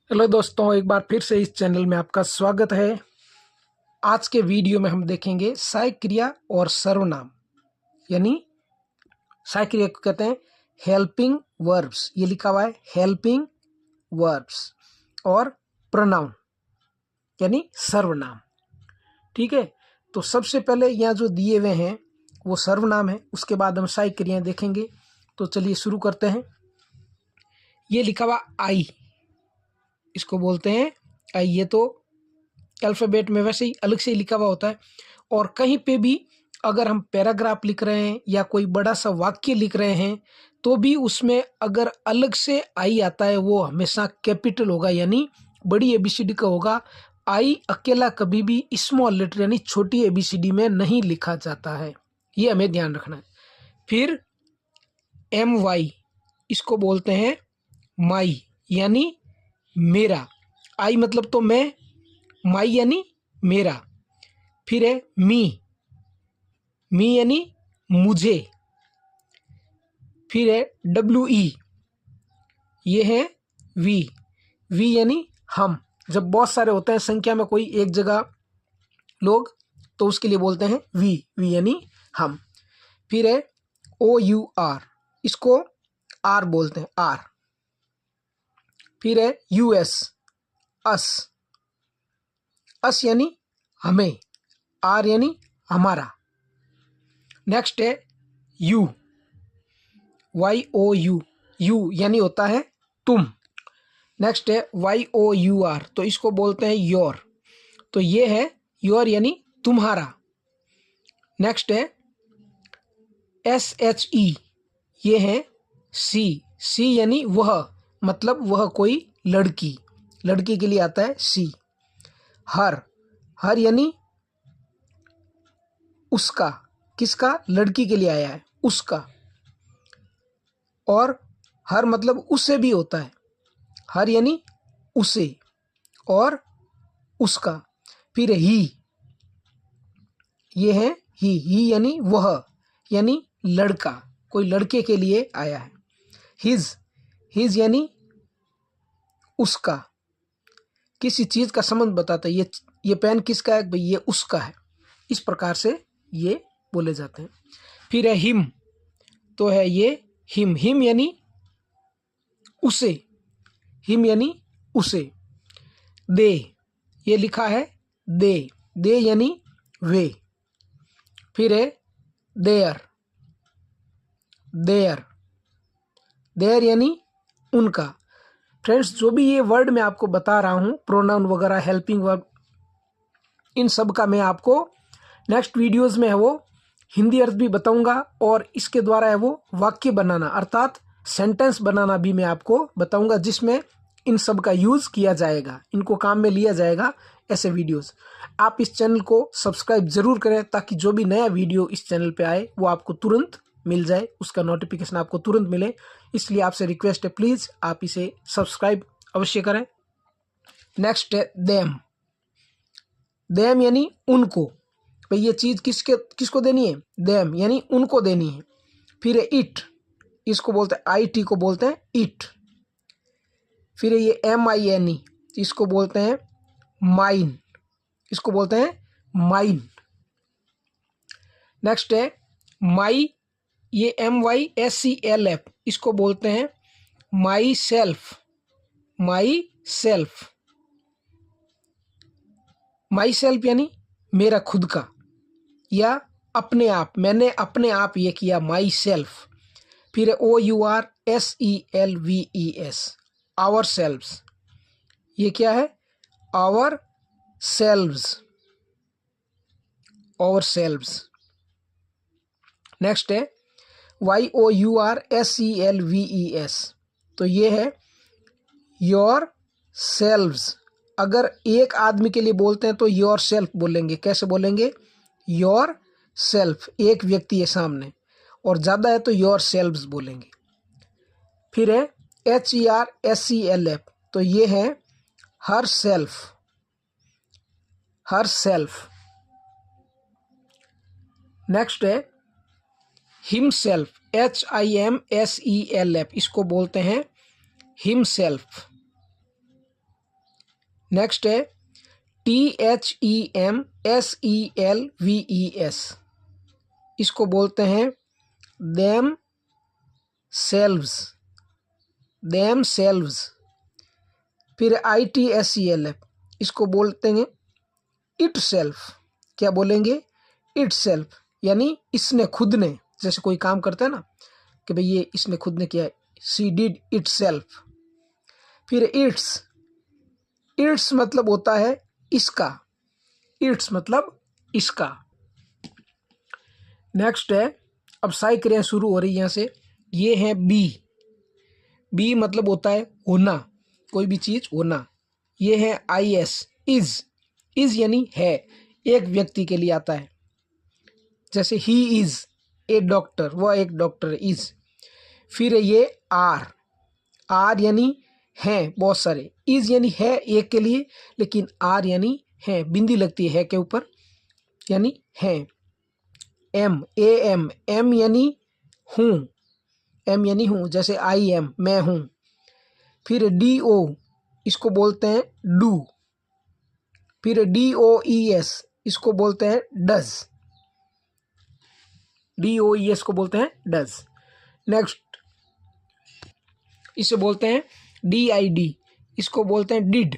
Hello दोस्तों, एक बार फिर से इस चैनल में आपका स्वागत है। आज के वीडियो में हम देखेंगे सहायक क्रिया और सर्वनाम, यानी सहायक क्रिया को कहते हैं हेल्पिंग वर्ब्स। ये लिखा हुआ है हेल्पिंग वर्ब्स और प्रोनाउन यानी सर्वनाम। ठीक है, तो सबसे पहले यहाँ जो दिए हुए हैं वो सर्वनाम है, उसके बाद हम सहायक क्रियाएं देखेंगे। तो चलिए शुरू करते हैं। ये लिखा हुआ आई, इसको बोलते हैं आई। ये तो अल्फ़ाबेट में वैसे ही अलग से ही लिखा हुआ होता है, और कहीं पे भी अगर हम पैराग्राफ लिख रहे हैं या कोई बड़ा सा वाक्य लिख रहे हैं तो भी उसमें अगर अलग से आई आता है वो हमेशा कैपिटल होगा, यानी बड़ी एबीसीडी का होगा। आई अकेला कभी भी स्मॉल लेटर यानी छोटी एबीसीडी में नहीं लिखा जाता है, ये हमें ध्यान रखना है। फिर एम वाई, इसको बोलते हैं माई यानी मेरा। आई मतलब तो मैं, माई यानी मेरा। फिर है मी, मी यानी मुझे। फिर है डब्ल्यू ई, ये है वी, वी यानी हम। जब बहुत सारे होते हैं संख्या में कोई एक जगह लोग, तो उसके लिए बोलते हैं वी, वी यानी हम। फिर है ओ यू आर, इसको आर बोलते हैं, आर। फिर है यू एस, अस, अस यानी हमें, आर यानी हमारा। नेक्स्ट है you, Y O U, you यानी होता है तुम। नेक्स्ट है वाई ओ यू आर, तो इसको बोलते हैं योर, तो ये है योर यानी तुम्हारा। नेक्स्ट है एस एच ई, ये है सी, सी यानी वह, मतलब वह कोई लड़की, लड़की के लिए आता है सी। हर, हर यानी उसका, किसका, लड़की के लिए आया है उसका। और हर मतलब उसे भी होता है, हर यानी उसे और उसका। फिर ही, ये है ही यानी वह, यानी लड़का, कोई लड़के के लिए आया है। हिज, हिज यानी उसका, किसी चीज का संबंध बताता है। ये पेन किसका है भाई, ये उसका है। इस प्रकार से ये बोले जाते हैं। फिर है हिम, तो है ये हिम, हिम यानी उसे, हिम यानी उसे। दे, ये लिखा है दे, दे यानी वे। फिर है देयर, देयर, देयर यानी उनका। फ्रेंड्स, जो भी ये वर्ड मैं आपको बता रहा हूँ, प्रोनाउन वगैरह, हेल्पिंग वर्ब, इन सब का मैं आपको नेक्स्ट वीडियोस में है वो हिंदी अर्थ भी बताऊंगा, और इसके द्वारा है वो वाक्य बनाना अर्थात सेंटेंस बनाना भी मैं आपको बताऊंगा, जिसमें इन सब का यूज़ किया जाएगा, इनको काम में लिया जाएगा, ऐसे वीडियोस। आप इस चैनल को सब्सक्राइब ज़रूर करें ताकि जो भी नया वीडियो इस चैनल पे आए वो आपको तुरंत मिल जाए, उसका नोटिफिकेशन आपको तुरंत मिले। इसलिए आपसे रिक्वेस्ट है, प्लीज़ आप इसे सब्सक्राइब अवश्य करें। नेक्स्ट है देम, देम यानी उनको, भाई ये चीज़ किसको देनी है, देम यानी उनको देनी है। फिर है इट, इसको बोलते हैं आई टी को बोलते हैं इट। फिर है ये एम आई एन ई, इसको बोलते हैं माइन, इसको बोलते हैं माइन। नेक्स्ट है माई, ये M Y S C L F, इसको बोलते हैं my self, my self. My self यानी मेरा खुद का या अपने आप, मैंने अपने आप ये किया, माई सेल्फ। फिर O U R S E L V E S, our selves, ये क्या है, our selves, our selves. Next है Y O U R S E L V E S, तो ये है योर सेल्व्स। अगर एक आदमी के लिए बोलते हैं तो योर सेल्फ बोलेंगे, कैसे बोलेंगे, योर सेल्फ, एक व्यक्ति है सामने, और ज़्यादा है तो योर सेल्व्स बोलेंगे। फिर है H E R S C L F, तो ये है her self, her self. Next है him self, H I M S E L F, इसको बोलते हैं हिम सेल्फ। नेक्स्ट है THEMSELVES, इसको बोलते हैं देम सेल्व्स, देम सेल्व्स। फिर ITSELF, इसको बोलते हैं इट सेल्फ। क्या बोलेंगे? इट सेल्फ, यानी इसने खुद ने। जैसे कोई काम करता है ना कि भाई ये इसने खुद ने किया है, शी डिड इट सेल्फ। फिर इट्स, इट्स मतलब होता है इसका, इट्स मतलब इसका। नेक्स्ट है, अब साई क्रिया शुरू हो रही है यहाँ से। ये है बी, बी मतलब होता है होना, कोई भी चीज होना। ये है IS, इज, इज यानी है, एक व्यक्ति के लिए आता है। जैसे ही इज ए डॉक्टर, वह एक डॉक्टर इज। फिर ये आर, आर यानी है बहुत सारे, इज यानी है एक के लिए, लेकिन आर यानी है, बिंदी लगती है के ऊपर, यानी है। एम, AM, एम यानी हूँ, एम यानी हूँ, जैसे आई एम, मैं हूँ। फिर DO, इसको बोलते हैं डू। फिर DOES, इसको बोलते हैं डज, DOES को बोलते हैं डज। नेक्स्ट, इसे बोलते हैं DID, इसको बोलते हैं डिड।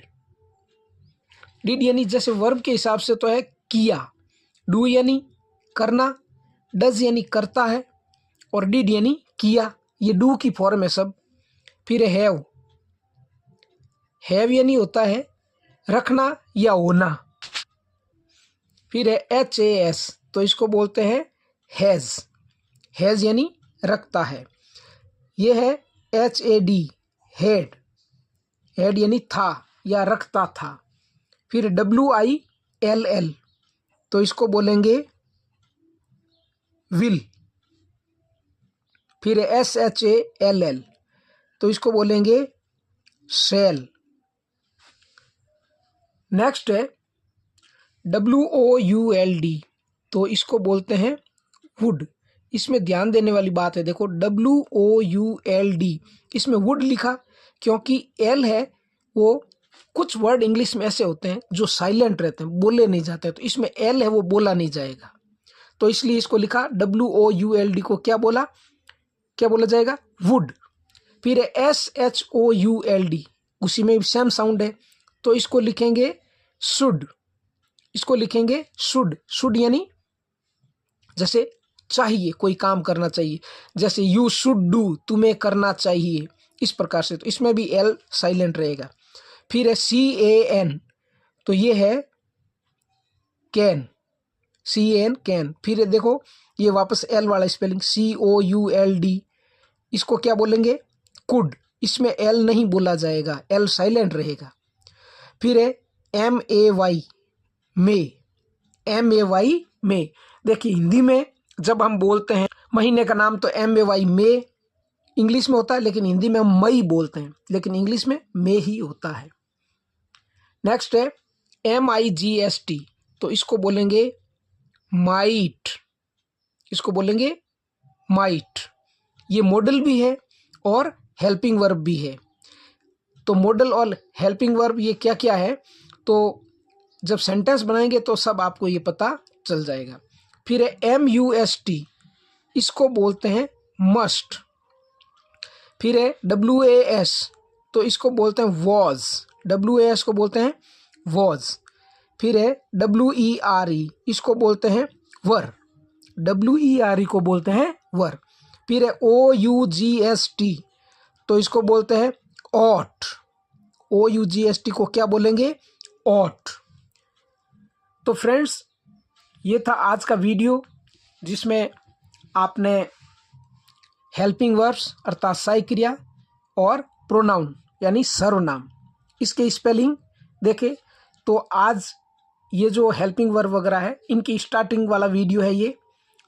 डिड यानी जैसे वर्ब के हिसाब से तो है किया, डू यानी करना, डज यानी करता है, और डिड यानी किया, ये डू की फॉर्म है सब। फिर हैव, हैव यानी होता है रखना या होना। फिर है HAS, तो इसको बोलते हैं हैज, हैज यानी रखता है। ये है HAD, हेड, हेड यानी था या रखता था। फिर WILL, तो इसको बोलेंगे विल। फिर SHALL, तो इसको बोलेंगे सेल। नेक्स्ट है WOULD, तो इसको बोलते हैं वुड। इसमें ध्यान देने वाली बात है, देखो WOULD, इसमें वुड लिखा क्योंकि एल है, वो कुछ वर्ड इंग्लिश में ऐसे होते हैं जो साइलेंट रहते हैं, बोले नहीं जाते, तो इसमें एल है वो बोला नहीं जाएगा, तो इसलिए इसको लिखा WOULD को क्या बोला, क्या बोला जाएगा? वुड। फिर SHOULD, उसी में सेम साउंड है, तो इसको लिखेंगे शुड, इसको लिखेंगे शुड। शुड यानी जैसे चाहिए, कोई काम करना चाहिए, जैसे यू शुड डू, तुम्हें करना चाहिए, इस प्रकार से, तो इसमें भी एल साइलेंट रहेगा। फिर है CAN, तो ये है कैन, CAN कैन। फिर देखो ये वापस एल वाला स्पेलिंग COULD, इसको क्या बोलेंगे? कुड, इसमें एल नहीं बोला जाएगा, एल साइलेंट रहेगा। फिर है MAY, मे, MAY मे। देखिए हिंदी में जब हम बोलते हैं महीने का नाम तो MAY मे इंग्लिश में होता है, लेकिन हिंदी में हम मई बोलते हैं, लेकिन इंग्लिश में मे ही होता है। नेक्स्ट है MIGST, तो इसको बोलेंगे माइट, इसको बोलेंगे माइट। ये मॉडल भी है और हेल्पिंग वर्ब भी है। तो मॉडल और हेल्पिंग वर्ब ये क्या क्या है, तो जब सेंटेंस बनाएंगे तो सब आपको ये पता चल जाएगा। फिर है MUST, इसको बोलते हैं मस्ट। फिर है WAS, तो इसको बोलते हैं वॉज, WAS को बोलते हैं वॉज। फिर है WERE, इसको बोलते हैं वर, WERE को बोलते हैं वर। फिर है OUGST, तो इसको बोलते हैं ऑट, OUGST को क्या बोलेंगे? ऑट। तो फ्रेंड्स, ये था आज का वीडियो जिसमें आपने हेल्पिंग वर्ब्स अर्थात सहायक क्रिया और प्रोनाउन यानी सर्वनाम, इसके स्पेलिंग देखे। तो आज ये जो हेल्पिंग वर्ब वगैरह है इनकी स्टार्टिंग वाला वीडियो है ये,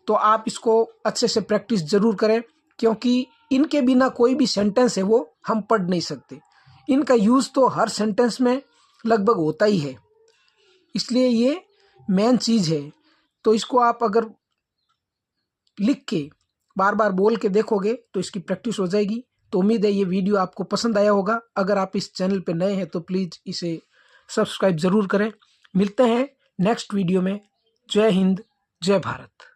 तो आप इसको अच्छे से प्रैक्टिस ज़रूर करें, क्योंकि इनके बिना कोई भी सेंटेंस है वो हम पढ़ नहीं सकते। इनका यूज़ तो हर सेंटेंस में लगभग होता ही है, इसलिए ये मेन चीज़ है। तो इसको आप अगर लिख के बार बार बोल के देखोगे तो इसकी प्रैक्टिस हो जाएगी। तो उम्मीद है ये वीडियो आपको पसंद आया होगा। अगर आप इस चैनल पे नए हैं तो प्लीज़ इसे सब्सक्राइब ज़रूर करें। मिलते हैं नेक्स्ट वीडियो में। जय हिंद, जय भारत।